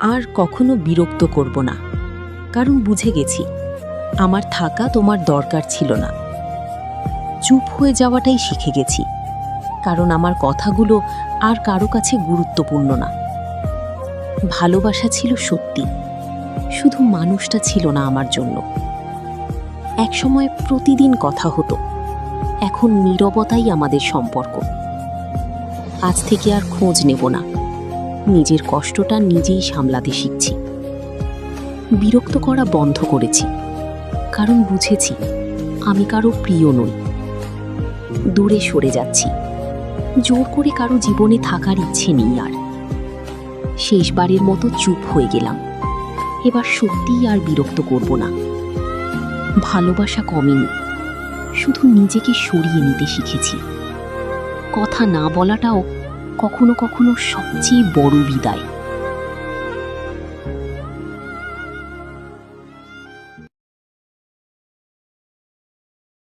আর কখনো বিরক্ত করব না, কারণ বুঝে গেছি আমার থাকা তোমার দরকার ছিল না। চুপ হয়ে যাওয়াটাই শিখে গেছি, কারণ আমার কথাগুলো আর কারো কাছে গুরুত্বপূর্ণ না। ভালোবাসা ছিল সত্যি, শুধু মানুষটা ছিল না আমার জন্য। একসময় প্রতিদিন কথা হতো, এখন নীরবতাই আমাদের সম্পর্ক। আজ থেকে আর খোঁজ নেব না, নিজের কষ্টটা নিজেই সামলাতে শিখছি। বিরক্ত করা বন্ধ করেছি, কারণ বুঝেছি আমি কারো প্রিয় নই। দূরে সরে যাচ্ছি, জোর করে কারো জীবনে থাকার ইচ্ছে নেই আর। শেষবারের মতো চুপ হয়ে গেলাম, এবার সত্যিই আর বিরক্ত করব না। ভালোবাসা কমেনি, শুধু নিজেকে সরিয়ে নিতে শিখেছি। কথা না বলাটাও কখনো কখনো সবচেয়ে বড় বিদায়।